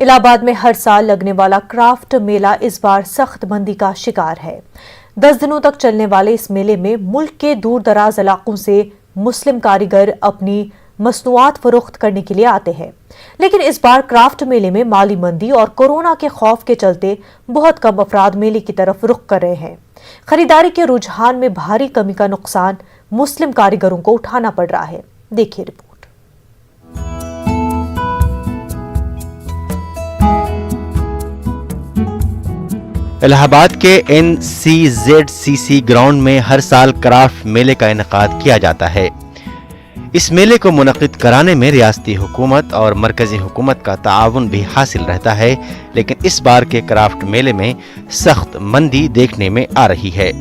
इलाहाबाद में हर साल लगने वाला क्राफ्ट मेला इस बार सख्त मंदी का शिकार है। 10 दिनों तक चलने वाले इस मेले में मुल्क के दूर दराज इलाकों से मुस्लिम कारीगर अपनी मसनूआत फरोख्त करने के लिए आते हैं, लेकिन इस बार क्राफ्ट मेले में माली मंदी और कोरोना के खौफ के चलते बहुत कम अफराद मेले की तरफ रुख कर रहे हैं। खरीदारी के रुझान में भारी कमी का नुकसान मुस्लिम कारीगरों को उठाना पड़ रहा है। देखिए रिपोर्ट। इलाहाबाद के NCZCC ग्राउंड में हर साल क्राफ्ट मेले का इनेकाद किया जाता है। इस मेले को मुनक़िद कराने में रियासती हुकूमत और मरकजी हुकूमत का ताआवुन भी हासिल रहता है, लेकिन इस बार के क्राफ्ट मेले में सख्त मंदी देखने में आ रही है।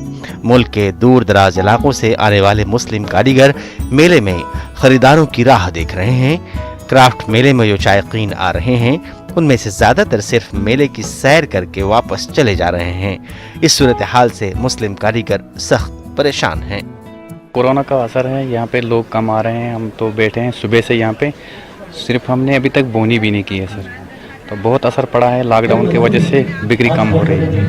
मुल्क के दूर दराज इलाकों से आने वाले मुस्लिम कारीगर मेले में खरीदारों की राह देख रहे हैं। क्राफ्ट मेले में जो शायकीन आ रहे हैं उनमें से ज्यादातर सिर्फ मेले की सैर करके वापस चले जा रहे हैं। इस सूरत हाल से मुस्लिम कारीगर सख्त परेशान हैं। कोरोना का असर है, यहाँ पे लोग कम आ रहे हैं। हम तो बैठे हैं सुबह से यहाँ पे, सिर्फ हमने अभी तक बोनी भी नहीं की है सर, तो बहुत असर पड़ा है। लॉकडाउन की वजह से बिक्री कम हो रही है।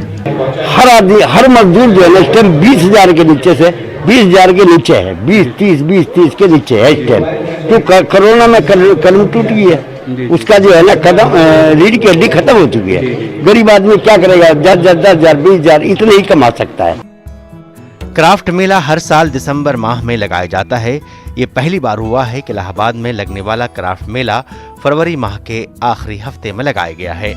हर आदमी, हर मजदूर जो है इस टाइम 20,000 के नीचे से 20,000 के नीचे है, 20-30 के नीचे है इस टाइम। तो कोरोना में कलम टूट गई है, उसका जो है ना कदम रीढ़ की हड्डी खत्म हो चुकी है। गरीब आदमी क्या करेगा? 10,000 20,000 इतने ही कमा सकता है। क्राफ्ट मेला हर साल दिसंबर माह में लगाया जाता है। ये पहली बार हुआ है कि इलाहाबाद में लगने वाला क्राफ्ट मेला फरवरी माह के आखिरी हफ्ते में लगाया गया है।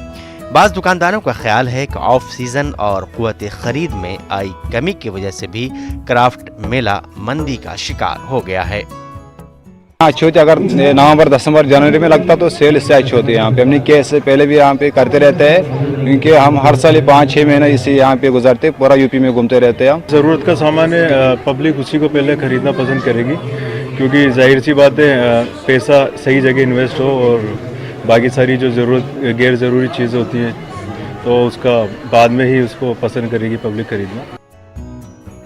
बाज़ दुकानदारों का ख्याल है कि ऑफ सीजन और क़ुव्वत खरीद में आई कमी की वजह से भी क्राफ्ट मेला मंदी का शिकार हो गया है। अच्छी होती, अगर नवंबर, दिसंबर, जनवरी में लगता तो सेल इससे अच्छी होती है। यहाँ पे हमने केस से पहले भी यहाँ पे करते रहते हैं, क्योंकि हम हर साल 5-6 महीने इसे यहाँ पे गुजारते, पूरा यूपी में घूमते रहते हैं। ज़रूरत का सामान है, पब्लिक उसी को पहले खरीदना पसंद करेगी, क्योंकि जाहिर सी बात है पैसा सही जगह इन्वेस्ट हो और बाकी सारी जो गैर ज़रूरी चीज़ें होती हैं तो उसका बाद में ही उसको पसंद करेगी पब्लिक खरीदना।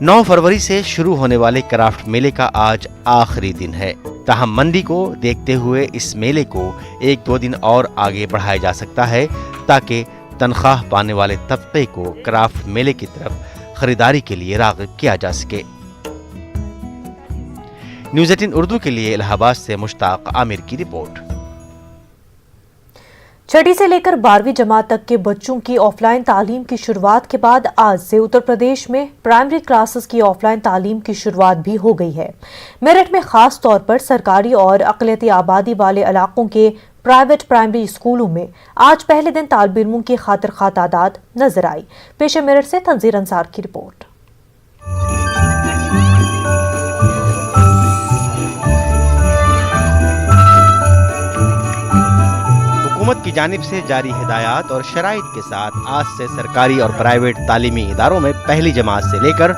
9 फरवरी से शुरू होने वाले क्राफ्ट मेले का आज आखिरी दिन है। ताहम मंदी को देखते हुए इस मेले को 1-2 दिन और आगे बढ़ाया जा सकता है, ताकि तनख्वाह पाने वाले तबके को क्राफ्ट मेले की तरफ खरीदारी के लिए राग़िब किया जा सके। न्यूज़ 18 उर्दू के लिए इलाहाबाद से मुश्ताक आमिर की रिपोर्ट। छठी से लेकर 12वीं जमात तक के बच्चों की ऑफलाइन तालीम की शुरुआत के बाद आज से उत्तर प्रदेश में प्राइमरी क्लासेस की ऑफलाइन तालीम की शुरुआत भी हो गई है। मेरठ में खास तौर पर सरकारी और अक़लियती आबादी वाले इलाकों के प्राइवेट प्राइमरी स्कूलों में आज पहले दिन तालिब इल्मों की खातिर खा तादाद नजर आई। पेश मेरठ से तंजीर अंसार की रिपोर्ट। हुकूमत की जानिब से जारी हिदायत और शराइत के साथ आज से सरकारी और प्राइवेट तालीमी इदारों में पहली जमात से लेकर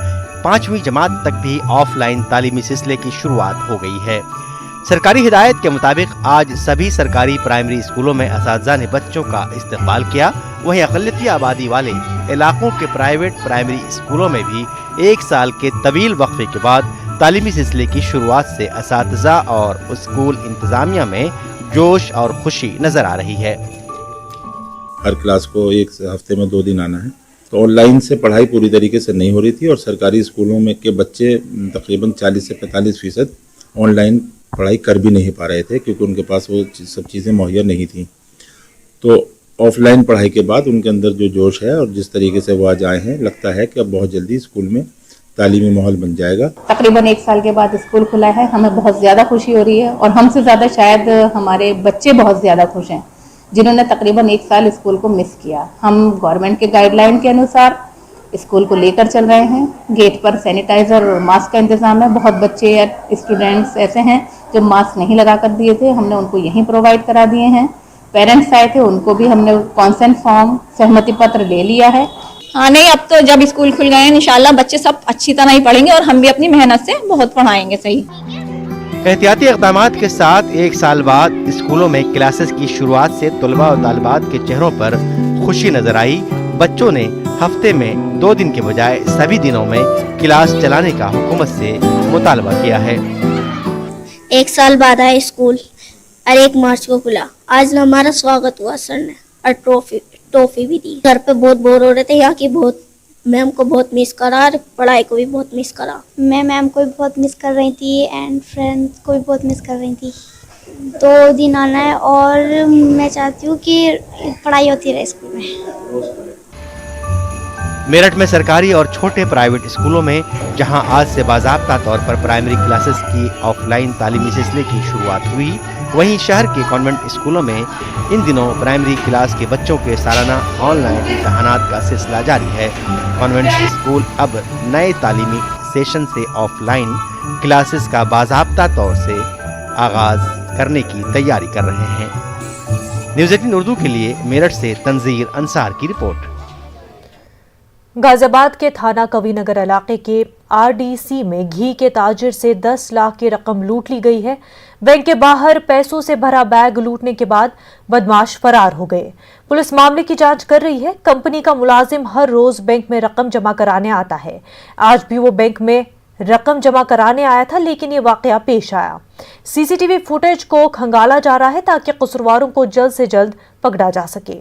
5वीं जमात तक भी ऑफलाइन तालीमी सिलसिले की शुरुआत हो गई है। सरकारी हिदायत के मुताबिक आज सभी सरकारी प्राइमरी स्कूलों में असातिज़ा ने बच्चों का इस्तकबाल किया। वहीं अक़लियती आबादी वाले इलाकों के प्राइवेट प्राइमरी स्कूलों में भी 1 साल के तवील वक्फे के बाद तालीमी सिलसिले की शुरुआत से असातिज़ा और स्कूल इंतज़ामिया में जोश और खुशी नजर आ रही है। हर क्लास को एक हफ्ते में 2 दिन आना है, तो ऑनलाइन से पढ़ाई पूरी तरीके से नहीं हो रही थी और सरकारी स्कूलों में के बच्चे तकरीबन 40 से 45% ऑनलाइन पढ़ाई कर भी नहीं पा रहे थे, क्योंकि उनके पास वो सब चीज़ें मुहैया नहीं थी। तो ऑफलाइन पढ़ाई के बाद उनके अंदर जो जोश है और जिस तरीके से वो आज आए हैं, लगता है कि अब बहुत जल्दी स्कूल में तालीमी माहौल बन जाएगा। तकरीबन 1 साल के बाद स्कूल खुला है, हमें बहुत ज़्यादा खुशी हो रही है और हमसे ज़्यादा शायद हमारे बच्चे बहुत ज़्यादा खुश हैं जिन्होंने तकरीबन 1 साल स्कूल को मिस किया। हम गवर्नमेंट के गाइडलाइन के अनुसार स्कूल को लेकर चल रहे हैं। गेट पर सैनिटाइज़र और मास्क का इंतज़ाम है। बहुत बच्चे या स्टूडेंट्स ऐसे हैं जो मास्क नहीं लगा कर दिए थे, हमने उनको यहीं प्रोवाइड करा दिए हैं। पेरेंट्स आए थे, उनको भी हमने कॉन्सेंट फॉर्म, सहमति पत्र ले लिया है। हाँ नहीं, अब तो जब स्कूल खुल गए हैं इंशाल्लाह बच्चे सब अच्छी तरह ही पढ़ेंगे और हम भी अपनी मेहनत से बहुत पढ़ाएंगे। सही एहतियाती इक़दामात के साथ 1 साल बाद स्कूलों में क्लासेस की शुरुआत से तलबा और तालिबात के चेहरों पर खुशी नजर आई। बच्चों ने हफ्ते में 2 दिन के बजाय सभी दिनों में क्लास चलाने का हुकूमत से मुतालबा किया है। 1 साल बाद आए स्कूल और 1 मार्च को खुला। आज हमारा स्वागत हुआ सर ने। और टॉफी भी दी। घर पे बहुत बोर हो रहे थे, यहाँ की बहुत मैम को बहुत मिस करा और पढ़ाई को भी बहुत मिस करा। मैं मैम को भी बहुत मिस कर रही थी एंड फ्रेंड्स को भी बहुत मिस कर रही थी। 2 दिन आना है और मैं चाहती हूँ कि पढ़ाई होती रहे स्कूल में। मेरठ में सरकारी और छोटे प्राइवेट स्कूलों में जहां आज से बाज़ाब्ता तौर पर प्राइमरी क्लासेस की ऑफलाइन तालीमी सिलसिले की शुरुआत हुई, वहीं शहर के कॉन्वेंट स्कूलों में इन दिनों प्राइमरी क्लास के बच्चों के सालाना ऑनलाइन इम्तहानात का सिलसिला जारी है। कॉन्वेंट स्कूल अब नए तालीमी सेशन से ऑफलाइन क्लासेस का बाज़ाब्ता तौर से आगाज करने की तैयारी कर रहे हैं। न्यूज़ 18 उर्दू के लिए मेरठ से तंजीर अंसार की रिपोर्ट। गाजियाबाद के थाना कवीनगर इलाके के आरडीसी में घी के ताजिर से 10 लाख की रकम लूट ली गई है। बैंक के बाहर पैसों से भरा बैग लूटने के बाद बदमाश फरार हो गए। पुलिस मामले की जांच कर रही है। कंपनी का मुलाजिम हर रोज बैंक में रकम जमा कराने आता है। आज भी वो बैंक में रकम जमा कराने आया था, लेकिन ये वाकया पेश आया। सीसीटीवी फुटेज को खंगाला जा रहा है ताकि कसूरवारों को जल्द से जल्द पकड़ा जा सके।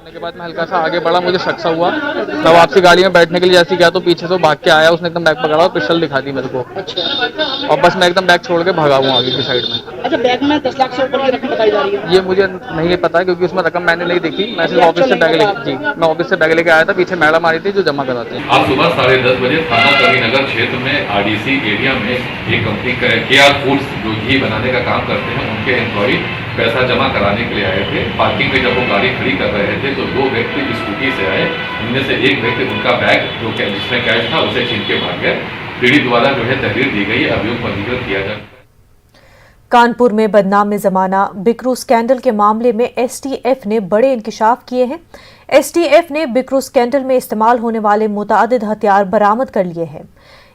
के बाद मैं हल्का सा आगे बढ़ा, मुझे शक सा हुआ। मैं वापसी गाड़ी में बैठने के लिए जैसे गया तो पीछे से भाग के आया, उसने एकदम बैग पकड़ा और पिस्टल दिखा दी मेरे को। और बस मैं एकदम बैग छोड़ के भागा हूँ आगे की साइड में। अच्छा, बैग में 10 लाख से ऊपर की रकम बताई जा रही है। ये मुझे नहीं पता क्योंकि उसमें रकम मैंने नहीं देखी। मैं सिर्फ ऑफिस से बैग लेके मैं ऑफिस से बैग लेके आया था। पीछे मैडम आ रही थी जो जमा कराते हैं। आज सुबह 10:30 बजे थाना कवीनगर क्षेत्र में आरडीसी एरिया में एक कंपनी KR फूड्स जो घी बनाने का काम करते हैं, उनके एम्प्लॉई पैसा जमा कराने के लिए आए थे। पार्किंग में जब वो गाड़ी खड़ी कर रहे थे तो 2 व्यक्ति स्कूटी से आए। उनमें से एक व्यक्ति उनका बैग जो जिसमें कैश था उसे छीन के भाग गए। पीड़ित द्वारा जो है तहरीर दी गई, अभियोग पंजीकृत किया जाए। कानपुर में बदनाम जमाना बिक्रू स्कैंडल के मामले में एसटीएफ ने बड़े इंकशाफ किए हैं। एसटीएफ ने बिक्रू स्कैंडल में इस्तेमाल होने वाले मुतादिद हथियार बरामद कर लिए हैं।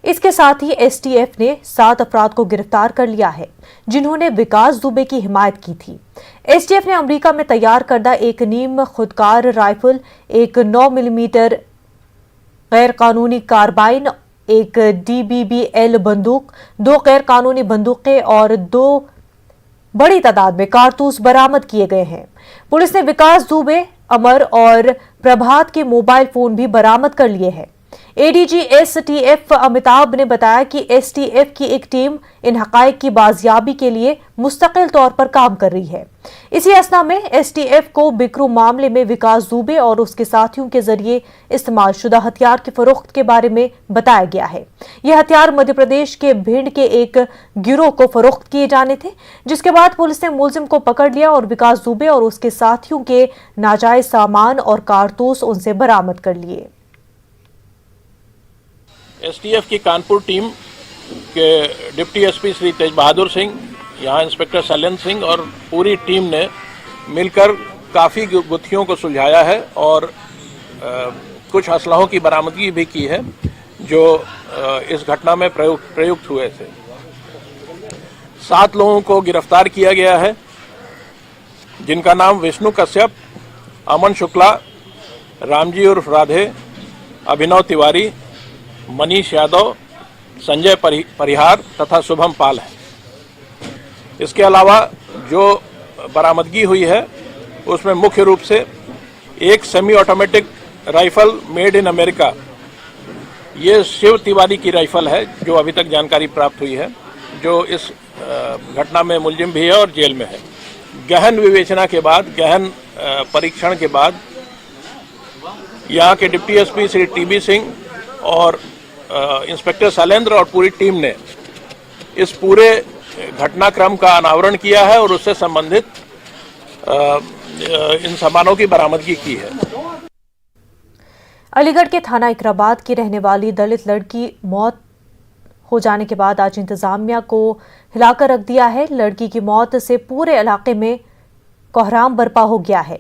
इसके साथ ही एसटीएफ ने 7 अफराद को गिरफ्तार कर लिया है जिन्होंने विकास दुबे की हिमायत की थी। एसटीएफ ने अमेरिका में तैयार करदा एक नीम खुदकार राइफल, एक 9 मिलीमीटर गैर कानूनी कार्बाइन, एक DBBL बंदूक, 2 गैर कानूनी बंदूकें और 2 बड़ी तादाद में कारतूस बरामद किए गए हैं। पुलिस ने विकास दुबे, अमर और प्रभात के मोबाइल फोन भी बरामद कर लिए हैं। एडीजी एसटीएफ अमिताभ ने बताया कि एसटीएफ की एक टीम इन हकायक की बाजियाबी के लिए मुस्तकिल तौर पर काम कर रही है। इसी असना में एसटीएफ को बिक्रू मामले में विकास दुबे और उसके साथियों के जरिए इस्तेमाल शुदा हथियार की फरोख्त के बारे में बताया गया है। यह हथियार मध्य प्रदेश के भिंड के एक गिरोह को फरोख्त किए जाने थे, जिसके बाद पुलिस ने मुलजिम को पकड़ लिया और विकास दुबे और उसके साथियों के नाजायज सामान और कारतूस उनसे बरामद कर लिए। एसटीएफ की कानपुर टीम के डिप्टी एसपी श्री तेज बहादुर सिंह, यहाँ इंस्पेक्टर शैलेंद्र सिंह और पूरी टीम ने मिलकर काफ़ी गुत्थियों को सुलझाया है और कुछ असलहों की बरामदगी भी की है जो इस घटना में प्रयुक्त हुए थे। 7 लोगों को गिरफ्तार किया गया है जिनका नाम विष्णु कश्यप, अमन शुक्ला, रामजी उर्फ राधे, अभिनव तिवारी, मनीष यादव, संजय परिहार तथा शुभम पाल है। इसके अलावा जो बरामदगी हुई है उसमें मुख्य रूप से एक semi automatic rifle made in America, ये शिव तिवारी की राइफल है जो अभी तक जानकारी प्राप्त हुई है, जो इस घटना में मुलजिम भी है और जेल में है। गहन विवेचना के बाद, गहन परीक्षण के बाद यहाँ के deputy SP Shri TB Singh और इंस्पेक्टर शैलेंद्र और पूरी टीम ने इस पूरे घटनाक्रम का अनावरण किया है और उससे संबंधित इन सामानों की बरामदगी की है। अलीगढ़ के थाना इकराबाद की रहने वाली दलित लड़की मौत हो जाने के बाद आज इंतजामिया को हिलाकर रख दिया है। लड़की की मौत से पूरे इलाके में कोहराम बर्पा हो गया है।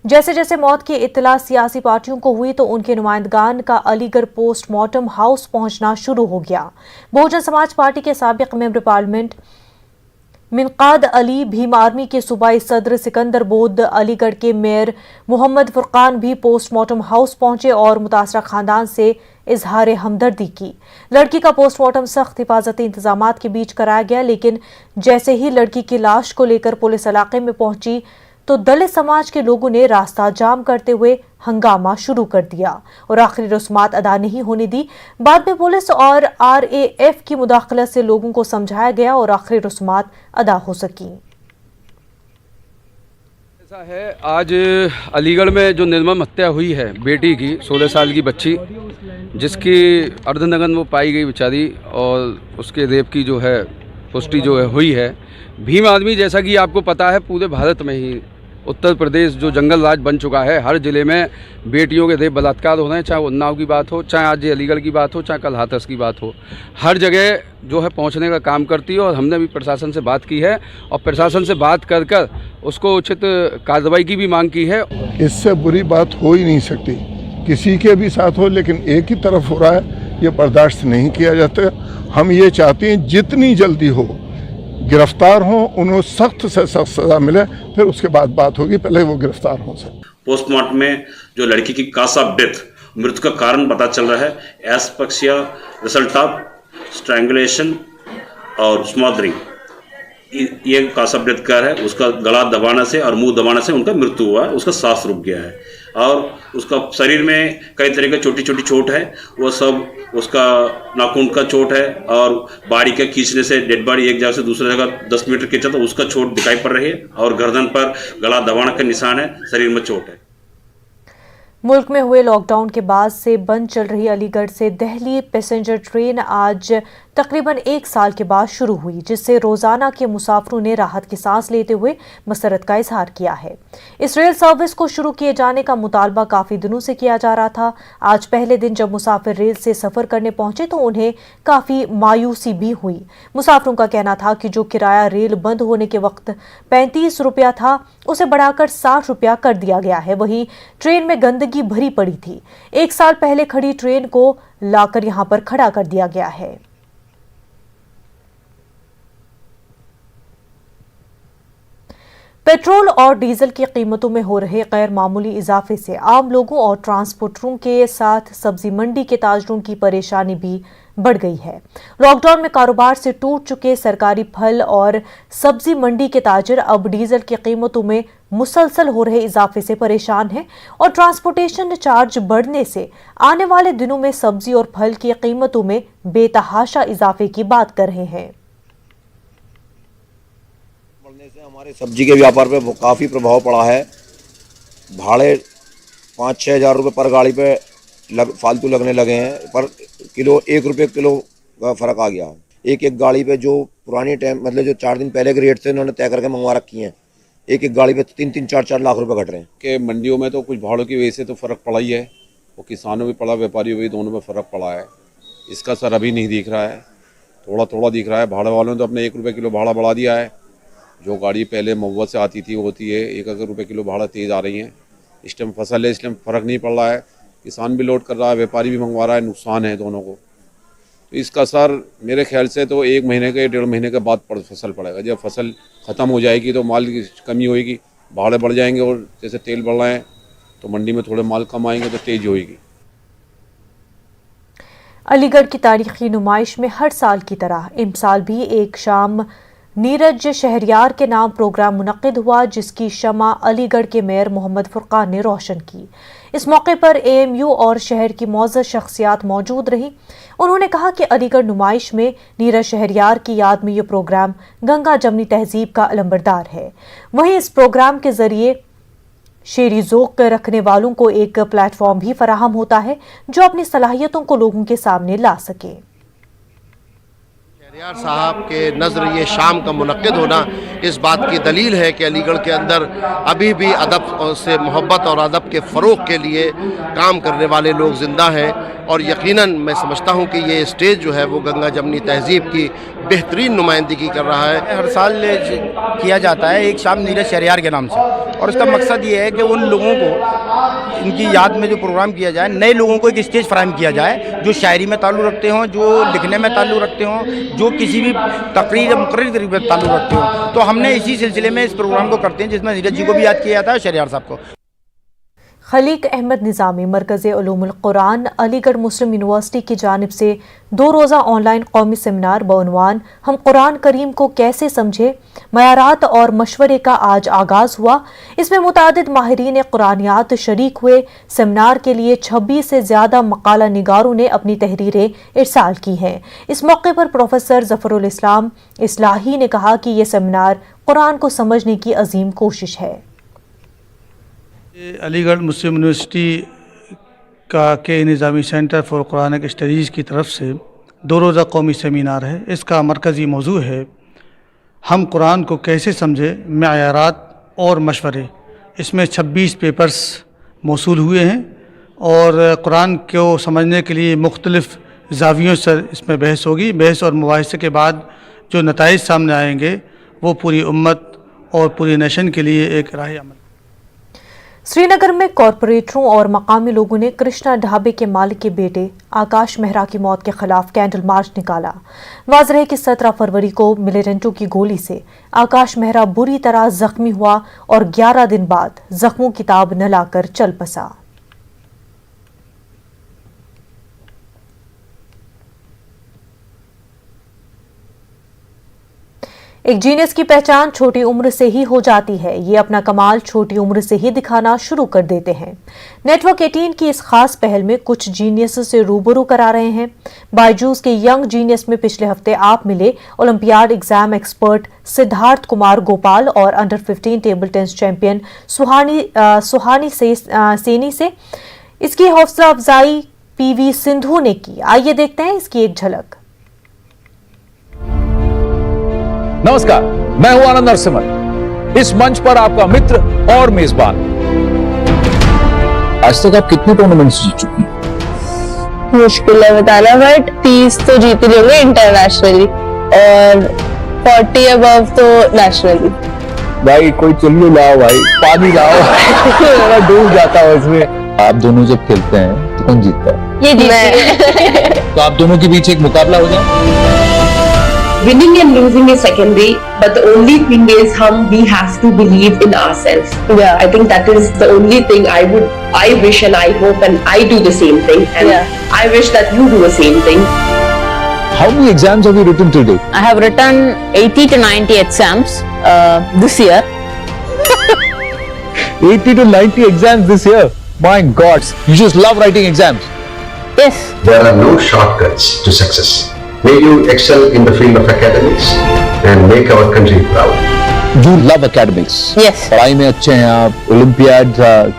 जैसे जैसे मौत की इत्तला सियासी पार्टियों को हुई तो उनके नुमाइंदगान का अलीगढ़ पोस्टमार्टम हाउस पहुंचना शुरू हो गया। बहुजन समाज पार्टी के साबिक member parliament Minkad Ali, Bhim army के सूबाई सदर सिकंदर बोध, अलीगढ़ के मेयर मोहम्मद फुरकान भी पोस्टमार्टम हाउस पहुंचे और मुतासरा खानदान से इजहार हमदर्दी की। लड़की का पोस्टमार्टम सख्त हिफाजती इंतजामात के बीच कराया गया, लेकिन जैसे ही लड़की की लाश को लेकर पुलिस इलाके में पहुंची तो दलित समाज के लोगों ने रास्ता जाम करते हुए हंगामा शुरू कर दिया और आखिरी रस्मात अदा नहीं होने दी। बाद में पुलिस और RAF की मुदाखलत से लोगों को समझाया गया और आखिरी रस्मात अदा हो सकी। ऐसा है, आज अलीगढ़ में जो निर्मम हत्या हुई है बेटी की, 16 साल की बच्ची, जिसकी अर्धनग्न वो पाई गई बेचारी, और उसके रेप की जो है पुष्टि जो है हुई है। भीम आदमी, जैसा कि आपको पता है, पूरे भारत में ही उत्तर प्रदेश जो जंगल राज बन चुका है, हर ज़िले में बेटियों के रेप बलात्कार हो रहे हैं, चाहे उन्नाव की बात हो, चाहे आज अलीगढ़ की बात हो, चाहे कल हाथरस की बात हो, हर जगह जो है पहुंचने का काम करती है। और हमने भी प्रशासन से बात की है और प्रशासन से बात कर कर उसको उचित कार्रवाई की भी मांग की है। इससे बुरी बात हो ही नहीं सकती, किसी के भी साथ हो, लेकिन एक ही तरफ हो रहा है, ये बर्दाश्त नहीं किया जाता। हम ये चाहते हैं जितनी जल्दी हो गिरफ्तार हों, उन्हें सख्त से सख्त सजा मिले, फिर उसके बाद बात होगी, पहले वो गिरफ्तार हो सके। पोस्टमार्टम में जो लड़की की काज ऑफ डेथ, मृत्यु का कारण पता चल रहा है एस्पेक्सिया रिजल्ट ऑफ स्ट्रैंगुलेशन और स्मॉदरिंग। ये काज ऑफ डेथ क्या है, उसका गला दबाने से और मुंह दबाने से उनका मृत्यु हुआ, उसका सांस रुक गया है और उसका शरीर में कई तरह का छोटी छोटी चोट है, वो सब उसका नाखून का चोट है और बाड़ी के खींचने से डेड बॉडी एक जगह से दूसरी जगह 10 मीटर खींचा तो उसका चोट दिखाई पड़ रही है और गर्दन पर गला दबाने का निशान है, शरीर में चोट है। मुल्क में हुए लॉकडाउन के बाद से बंद चल रही अलीगढ़ से दिल्ली पैसेंजर ट्रेन आज तकरीबन 1 साल के बाद शुरू हुई, जिससे रोजाना के मुसाफिरों ने राहत की सांस लेते हुए मसरत का इजहार किया है। इस रेल सर्विस को शुरू किए जाने का मुतालबा काफी दिनों से किया जा रहा था। आज पहले दिन जब मुसाफिर रेल से सफर करने पहुंचे तो उन्हें काफी मायूसी भी हुई। मुसाफिरों का कहना था कि जो किराया रेल बंद होने के वक्त 35 रुपया था, उसे बढ़ाकर 60 रुपया कर दिया गया है। वहीं ट्रेन में गंदगी भरी पड़ी थी। 1 साल पहले खड़ी ट्रेन को लाकर यहां पर खड़ा कर दिया गया है। पेट्रोल और डीजल की कीमतों में हो रहे गैर मामूली इजाफे से आम लोगों और ट्रांसपोर्टरों के साथ सब्जी मंडी के ताजरों की परेशानी भी बढ़ गई है। लॉकडाउन में कारोबार से टूट चुके सरकारी फल और सब्जी मंडी के ताजर अब डीजल की कीमतों में मुसलसल हो रहे इजाफे से परेशान हैं और ट्रांसपोर्टेशन चार्ज बढ़ने से आने वाले दिनों में सब्जी और फल की कीमतों में बेतहाशा इजाफे की बात कर रहे हैं। हमारे सब्जी के व्यापार पे काफ़ी प्रभाव पड़ा है। भाड़े 5-6 हज़ार रुपये पर गाड़ी पे फालतू लगने लगे हैं, पर किलो 1 रुपये किलो का फ़र्क आ गया। एक गाड़ी पे जो पुरानी टाइम मतलब जो 4 दिन पहले के रेट थे उन्होंने तय करके मंगवा रखी हैं, एक गाड़ी पे 3-3, 4-4 लाख रुपए घट रहे हैं। कि मंडियों में तो कुछ भाड़ों की वजह से तो फ़र्क पड़ा ही है, वो किसानों भी पड़ा, व्यापारियों भी, दोनों में फ़र्क पड़ा है। इसका असर अभी नहीं दिख रहा है, थोड़ा थोड़ा दिख रहा है। भाड़े वालों ने तो अपने 1 रुपये किलो भाड़ा बढ़ा दिया है। जो गाड़ी पहले महुआ से आती थी वो होती है 1 रुपये किलो भाड़ा तेज़ आ रही है। इस टाइम फसल है, इस टाइम फ़र्क नहीं पड़ रहा है। किसान भी लोड कर रहा है, व्यापारी भी मंगवा रहा है, नुकसान है दोनों को। तो इसका असर मेरे ख्याल से तो 1 महीने के 1.5 महीने के बाद फसल पड़ेगा। जब फसल ख़त्म हो जाएगी तो माल की कमी होएगी, भाड़े बढ़ जाएंगे और जैसे तेल बढ़ रहे हैं तो मंडी में थोड़े माल कम आएंगे तो तेज़ी होएगी। अलीगढ़ की तारीखी नुमाइश में हर साल की तरह इस साल भी एक शाम नीरज शहरयार के नाम प्रोग्राम मुनक्किद हुआ, जिसकी शमा अलीगढ़ के मेयर मोहम्मद फुरकान ने रोशन की। इस मौके पर AMU और शहर की मौजूद शख्सियात मौजूद रही। उन्होंने कहा कि अलीगढ़ नुमाइश में नीरज शहरयार की याद में ये प्रोग्राम गंगा जमनी तहजीब का अलंबरदार है। वहीं इस प्रोग्राम के जरिए शेरी ज़ौक़ रखने वालों को एक प्लेटफॉर्म भी फराहम होता है जो अपनी सलाहियतों को लोगों के सामने ला सके। शहरयार साहब के नज़र ये शाम का मुनक्किद होना इस बात की दलील है कि अलीगढ़ के अंदर अभी भी अदब से मोहब्बत और अदब के फ़रोग़ के लिए काम करने वाले लोग ज़िंदा हैं और यकीनन मैं समझता हूँ कि ये स्टेज जो है वो गंगा जमनी तहजीब की बेहतरीन नुमाइंदगी कर रहा है। हर साल किया जाता है एक शाम नीरज शहरयार के नाम से। और इसका मकसद ये है कि उन लोगों को इनकी याद में जो प्रोग्राम किया जाए, नए लोगों को एक स्टेज फ्राहम किया जाए जो शायरी में ताल्लुक़ रखते हों, जो लिखने में ताल्लुक़ रखते हों, जो किसी भी तकरीर या मुकर्रर तरीके में ताल्लुक़ रखते हों। तो हमने इसी सिलसिले में इस प्रोग्राम को करते हैं जिसमें नीरज जी को भी याद किया जाता है और शहरियार साहब को। खलीक अहमद निज़ामी मरकज़ उलूमुल कुरान अलीगढ़ मुस्लिम यूनिवर्सिटी की जानिब से 2 रोज़ा ऑनलाइन कौमी सेमिनार बउनवान हम कुरान करीम को कैसे समझे मयारात और मशवरे का आज आगाज़ हुआ। इसमें मुतादिद माहिरीन कुरानियात शरीक हुए। सेमिनार के लिए 26 से ज़्यादा मकाला निगारों ने अपनी तहरीरें इरसाल की हैं। इस मौके पर प्रोफेसर ज़फ़रुल इस्लाम इस्लाही ने कहा कि ये सेमिनार कुरान को समझने की अजीम कोशिश है। अलीगढ़ मुस्लिम यूनिवर्सिटी के निज़ामी सेंटर फॉर कुरानिक स्टडीज़ की तरफ से 2 रोज़ा कौमी सेमिनार है। इसका मरकज़ी मौजू है हम कुरान को कैसे समझे मयारात और मशवरे। इसमें 26 पेपर्स मौसूल हुए हैं और कुरान को समझने के लिए मुख्तलिफ़ ज़ावियों से इसमें बहस होगी। बहस और मुबाहिसे के बाद जो नताइज सामने आएंगे वो पूरी उम्मत और पूरी नेशन के लिए एक राह अमल। श्रीनगर में कॉरपोरेटरों और मकामी लोगों ने कृष्णा ढाबे के मालिक के बेटे आकाश मेहरा की मौत के खिलाफ कैंडल मार्च निकाला। वाज़ेह है कि 17 फरवरी को मिलिटेंटों की गोली से आकाश मेहरा बुरी तरह जख्मी हुआ और 11 दिन बाद जख्मों की ताब न लाकर चल बसा। एक जीनियस की पहचान छोटी उम्र से ही हो जाती है। ये अपना कमाल छोटी उम्र से ही दिखाना शुरू कर देते हैं। नेटवर्क 18 की इस खास पहल में कुछ जीनियस से रूबरू करा रहे हैं। बायजूस के यंग जीनियस में पिछले हफ्ते आप मिले olympiad exam expert Siddharth Kumar Gopal और अंडर 15 टेबल टेनिस चैंपियन सुहानी सेनी से। इसकी हौसला अफजाई PV सिंधु ने की। आइए देखते हैं इसकी एक झलक। नमस्कार, मैं हूं आनंद नरसिम्हा, इस मंच पर आपका मित्र और मेजबान। आज तक आप कितने टूर्नामेंट्स जीत चुकी हैं? मुश्किल है बताना, बट 30 तो जीत रही होंगे इंटरनेशनली और 40 अबव तो नेशनली। भाई कोई चुल्लू लाओ, भाई पानी लाओ। डूब जाता है उसमें। आप दोनों जब खेलते हैं तो कौन जीतता है? ये जीतती है। तो आप दोनों के बीच एक मुकाबला हो जाए। Winning and losing is secondary, but the only thing is we have to believe in ourselves. Yeah. I think that is the only thing I wish and I hope and I do the same thing. And I wish that you do the same thing. How many exams have you written till date? I have written 80 to 90 exams this year. 80 to 90 exams this year. My God, you just love writing exams. Yes. There are no shortcuts to success. May you excel in the field of academics and make our country proud. You love academics. Yes. पढ़ाई में अच्छे हैं आप, olympiad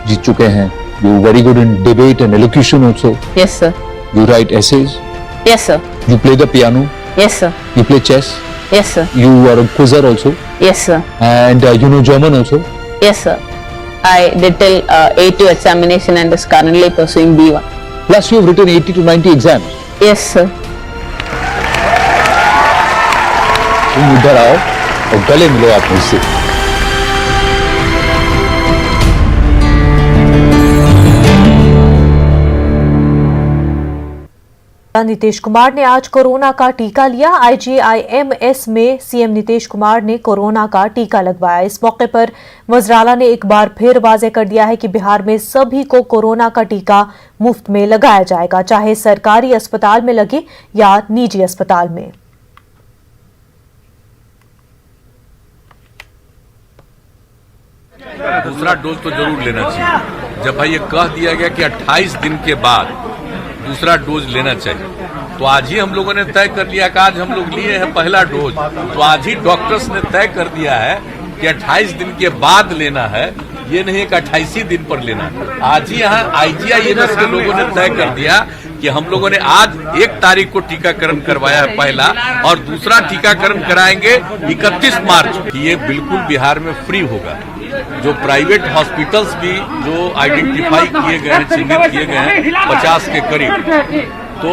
जीत चुके हैं. You very good in debate and elocution also. Yes, sir. You write essays. Yes, sir. You play the piano. Yes, sir. You play chess. Yes, sir. You are a quizzer also. Yes, sir. And you know German also. Yes, sir. I did till A2 examination and is currently pursuing B1. Plus you have written 80 to 90 exams. Yes, sir. तुम इधर आओ और गले मिलो आप मुझसे। नीतीश कुमार ने आज कोरोना का टीका लिया। IGIMS में CM नीतीश कुमार ने कोरोना का टीका लगवाया। इस मौके पर वज़राला ने एक बार फिर वाज़ेह कर दिया है कि बिहार में सभी को कोरोना का टीका मुफ्त में लगाया जाएगा, चाहे सरकारी अस्पताल में लगे या निजी अस्पताल में। दूसरा डोज तो जरूर लेना चाहिए। जब भाई ये कह दिया गया कि 28 दिन के बाद दूसरा डोज लेना चाहिए, तो आज ही हम लोगों ने तय कर लिया कि आज हम लोग लिए हैं पहला डोज, तो आज ही डॉक्टर्स ने तय कर दिया है कि 28 दिन के बाद लेना है, ये नहीं कि 28 दिन पर लेना है। आज ही यहाँ IGIMS के लोगों ने तय कर दिया कि हम लोगों ने आज 1 तारीख को टीकाकरण करवाया है पहला, और दूसरा टीकाकरण कराएंगे 31 मार्च। ये बिल्कुल बिहार में फ्री होगा। जो प्राइवेट हॉस्पिटल्स भी जो आइडेंटिफाई किए गए हैं, चिन्हित किए गए हैं 50 के करीब, तो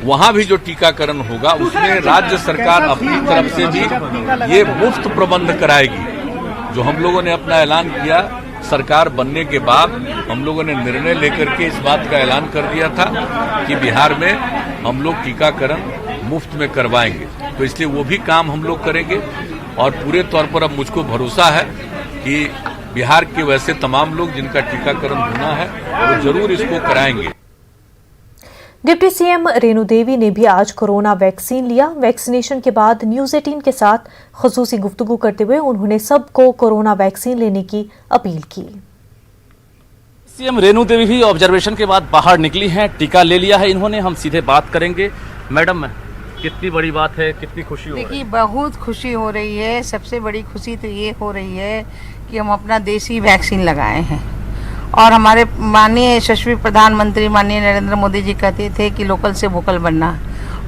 वहां भी जो टीकाकरण होगा उसमें राज्य सरकार अपनी तरफ से भी ये मुफ्त प्रबंध कराएगी। जो हम लोगों ने अपना ऐलान किया सरकार बनने के बाद, हम लोगों ने निर्णय लेकर के इस बात का ऐलान कर दिया था कि बिहार में हम लोग टीकाकरण मुफ्त में करवाएंगे। तो इसलिए वो भी काम हम लोग करेंगे और पूरे तौर पर अब मुझको भरोसा है कि बिहार के वैसे तमाम लोग जिनका टीकाकरण होना है वो जरूर इसको कराएंगे। डिप्टी सीएम रेणु देवी ने भी आज कोरोना वैक्सीन लिया। वैक्सीनेशन के बाद न्यूज 18 के साथ खुसूसी गुफ्तगू करते हुए उन्होंने सबको कोरोना वैक्सीन लेने की अपील की। सीएम रेणु देवी भी ऑब्जर्वेशन के बाद बाहर निकली हैं, टीका ले लिया है इन्होंने। हम सीधे बात करेंगे। मैडम, कितनी बड़ी बात है, कितनी खुशी हो रही है? देखिए, बहुत खुशी हो रही है। सबसे बड़ी खुशी तो ये हो रही है कि हम अपना देसी वैक्सीन लगाए हैं और हमारे माननीय यशस्वी प्रधानमंत्री माननीय नरेंद्र मोदी जी कहते थे कि लोकल से वोकल बनना,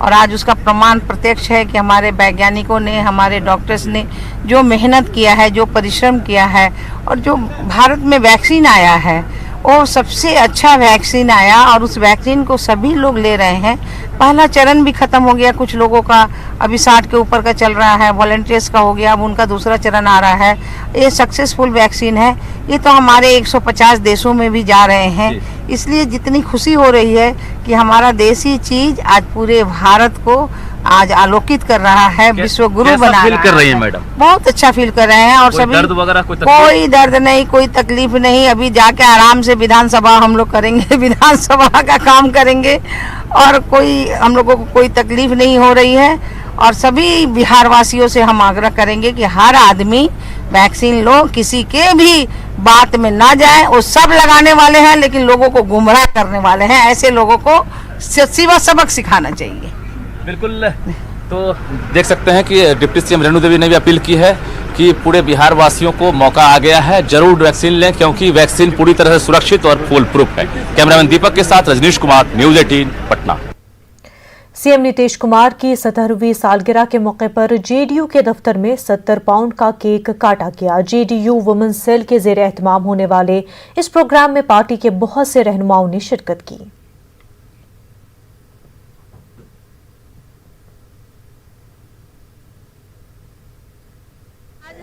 और आज उसका प्रमाण प्रत्यक्ष है कि हमारे वैज्ञानिकों ने, हमारे डॉक्टर्स ने जो मेहनत किया है, जो परिश्रम किया है और जो भारत में वैक्सीन आया है वो सबसे अच्छा वैक्सीन आया और उस वैक्सीन को सभी लोग ले रहे हैं। पहला चरण भी ख़त्म हो गया, कुछ लोगों का अभी 60 के ऊपर का चल रहा है, वॉलंटियर्स का हो गया, अब उनका दूसरा चरण आ रहा है। ये सक्सेसफुल वैक्सीन है। ये तो हमारे 150 देशों में भी जा रहे हैं, इसलिए जितनी खुशी हो रही है कि हमारा देसी चीज आज पूरे भारत को आज आलोकित कर रहा है, विश्व गुरु बना फील रहा कर रही है। है मैडम? बहुत अच्छा फील कर रहे हैं और सभी दर्द वगैरह कोई दर्द नहीं, कोई तकलीफ नहीं। अभी जाके आराम से विधानसभा हम लोग करेंगे, विधानसभा का काम करेंगे और कोई हम लोगों को कोई तकलीफ नहीं हो रही है। और सभी बिहार वासियों से हम आग्रह करेंगे कि हर आदमी वैक्सीन लो, किसी के भी बात में ना जाए। वो सब लगाने वाले हैं लेकिन लोगों को गुमराह करने वाले हैं। ऐसे लोगों को सिवा सबक सिखाना चाहिए। बिल्कुल। तो देख सकते हैं कि डिप्टी सीएम रेणु देवी ने भी अपील की है कि पूरे बिहार वासियों को मौका आ गया है, जरूर वैक्सीन लें क्योंकि वैक्सीन पूरी तरह से सुरक्षित और फुल प्रूफ है। कैमरामैन दीपक के साथ रजनीश कुमार, न्यूज 18 पटना। सीएम नीतीश कुमार की 17वीं सालगिरह के मौके पर जेडीयू के दफ्तर में 70 पाउंड का केक काटा गया। जेडीयू वुमेन सेल के जेर एहतमाम होने वाले इस प्रोग्राम में पार्टी के बहुत से रहनुमाओं ने शिरकत की।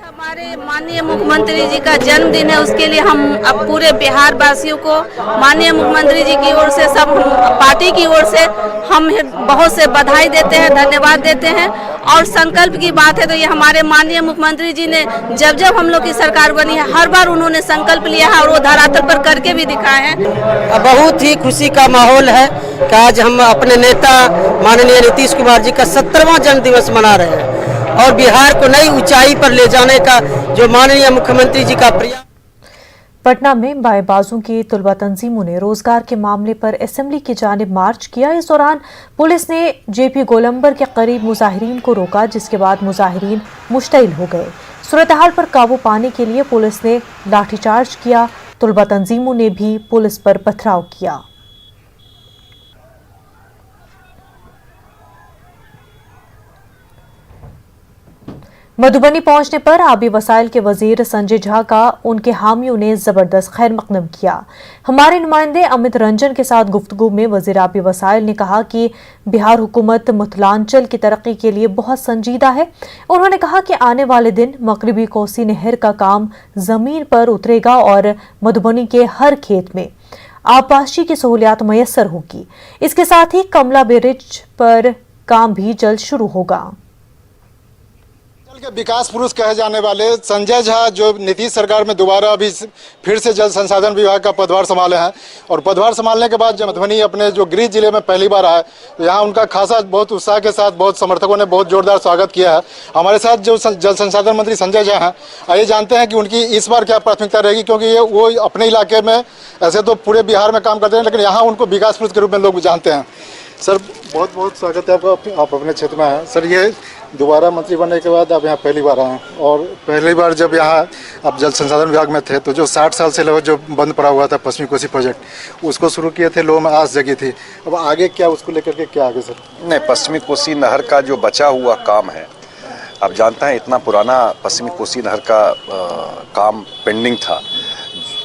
हमारे माननीय मुख्यमंत्री जी का जन्मदिन है, उसके लिए हम अब पूरे बिहार वासियों को माननीय मुख्यमंत्री जी की ओर से, सब पार्टी की ओर से हम बहुत से बधाई देते हैं, धन्यवाद देते हैं। और संकल्प की बात है तो ये हमारे माननीय मुख्यमंत्री जी ने जब जब हम लोग की सरकार बनी है हर बार उन्होंने संकल्प लिया है और वो धरातल पर करके भी दिखाए हैं। बहुत ही खुशी का माहौल है कि आज हम अपने नेता माननीय नीतीश कुमार जी का 70वां जन्म दिवस मना रहे हैं और बिहार को नई ऊंचाई पर ले जाने का जो माननीय मुख्यमंत्री जी का प्रयास। पटना में बाएबाजों की तुलबा तंजीमों ने रोजगार के मामले पर असेंबली की जानिब मार्च किया। इस दौरान पुलिस ने जेपी गोलंबर के करीब मुजाहिरीन को रोका, जिसके बाद मुजाहिरीन मुश्तइल हो गए। सूरत-ए-हाल पर काबू पाने के लिए पुलिस ने लाठीचार्ज किया। तुलबा तंजीमों ने भी पुलिस पर पथराव किया। मधुबनी पहुंचने पर आबी वसाइल के वजीर संजय झा का उनके हामियों ने जबरदस्त खैर मकदम किया। हमारे नुमाइंदे अमित रंजन के साथ गुफ्तगू में वजीर आबी वसाइल ने कहा कि बिहार हुकूमत मिथिलांचल की तरक्की के लिए बहुत संजीदा है। उन्होंने कहा कि आने वाले दिन मगरबी कोसी नहर का काम जमीन पर उतरेगा और मधुबनी के हर खेत में आबपाशी की सहूलियात मैसर होगी। इसके साथ ही कमला ब्रिज पर काम भी जल्द शुरू होगा। के विकास पुरुष कहे जाने वाले संजय झा जो नीतीश सरकार में दोबारा अभी फिर से जल संसाधन विभाग का पदभार संभाले हैं और पदभार संभालने के बाद जब मधुबनी अपने जो गृह जिले में पहली बार आए तो यहाँ उनका खासा बहुत उत्साह के साथ बहुत समर्थकों ने बहुत जोरदार स्वागत किया है। हमारे साथ जो जल संसाधन मंत्री संजय झा हैं, आइए जानते हैं कि उनकी इस बार क्या प्राथमिकता रहेगी, क्योंकि ये वो अपने इलाके में ऐसे तो पूरे बिहार में काम करते हैं लेकिन यहाँ उनको विकास पुरुष के रूप में लोग जानते हैं। सर बहुत बहुत स्वागत है आपका, आप अपने क्षेत्र में हैं। सर ये दोबारा मंत्री बनने के बाद आप यहाँ पहली बार आए हैं और पहली बार जब यहाँ आप जल संसाधन विभाग में थे तो जो 60 साल से लगभग जो बंद पड़ा हुआ था पश्चिमी कोसी प्रोजेक्ट उसको शुरू किए थे, लोगों में आस जगी थी। अब आगे क्या उसको लेकर के क्या आगे सर? नहीं, पश्चिमी कोसी नहर का जो बचा हुआ काम है, आप जानते हैं इतना पुराना पश्चिमी कोसी नहर का काम पेंडिंग था।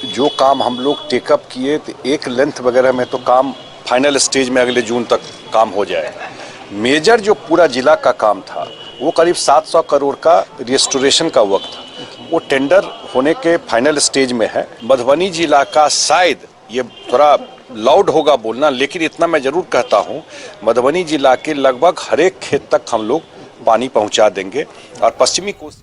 जो काम हम लोग टेकअप किए तो एक लेंथ वगैरह में तो काम फाइनल स्टेज में अगले जून तक काम हो जाएगा। मेजर जो पूरा जिला का काम था वो करीब 700 करोड़ का रिस्टोरेशन का वर्क था। वो टेंडर होने के फाइनल स्टेज में है। मधुबनी जिला का शायद ये थोड़ा लाउड होगा बोलना, लेकिन इतना मैं जरूर कहता हूँ, मधुबनी जिला के लगभग हर एक खेत तक हम लोग पानी पहुंचा देंगे। और पश्चिमी कोस्ट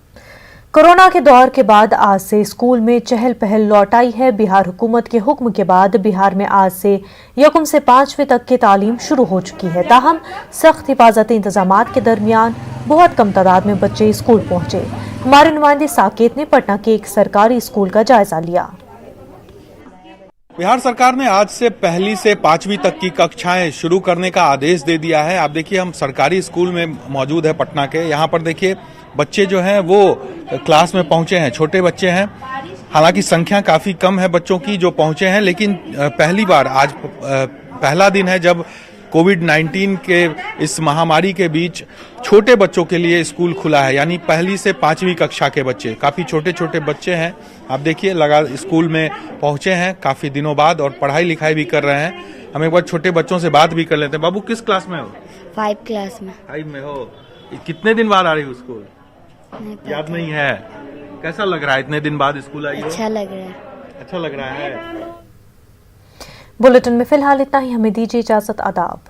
कोरोना के दौर के बाद आज से स्कूल में चहल पहल लौट आई है। बिहार हुकूमत के हुक्म के बाद बिहार में आज से यकम से 5वीं तक की तालीम शुरू हो चुकी है। ताहम सख्त हिफाजती इंतजामात के दरमियान बहुत कम तादाद में बच्चे स्कूल पहुंचे। हमारे नुमाइंदे साकेत ने पटना के एक सरकारी स्कूल का जायजा लिया। बिहार सरकार ने आज से 1ली से 5वीं तक की कक्षाएं शुरू करने का आदेश दे दिया है। आप देखिए, हम सरकारी स्कूल में मौजूद है पटना के। यहाँ पर देखिए बच्चे जो हैं वो क्लास में पहुंचे हैं, छोटे बच्चे हैं। हालांकि संख्या काफी कम है बच्चों की जो पहुंचे हैं, लेकिन पहली बार आज पहला दिन है जब कोविड-19 के इस महामारी के बीच छोटे बच्चों के लिए स्कूल खुला है, यानी 1ली से 5वीं कक्षा के बच्चे। काफी छोटे छोटे बच्चे हैं, आप देखिए लगा स्कूल में पहुंचे हैं काफी दिनों बाद और पढ़ाई लिखाई भी कर रहे हैं। हम एक बार छोटे बच्चों से बात भी कर लेते हैं। बाबू, किस क्लास में हो? 5 क्लास में। 5 में हो। कितने दिन बाद आ रही हो स्कूल? याद नहीं है। कैसा लग रहा है इतने दिन बाद स्कूल आई हो? अच्छा लग रहा है। अच्छा लग रहा है। बुलेटिन में फिलहाल इतना ही। हमें दीजिए इजाजत। आदाब।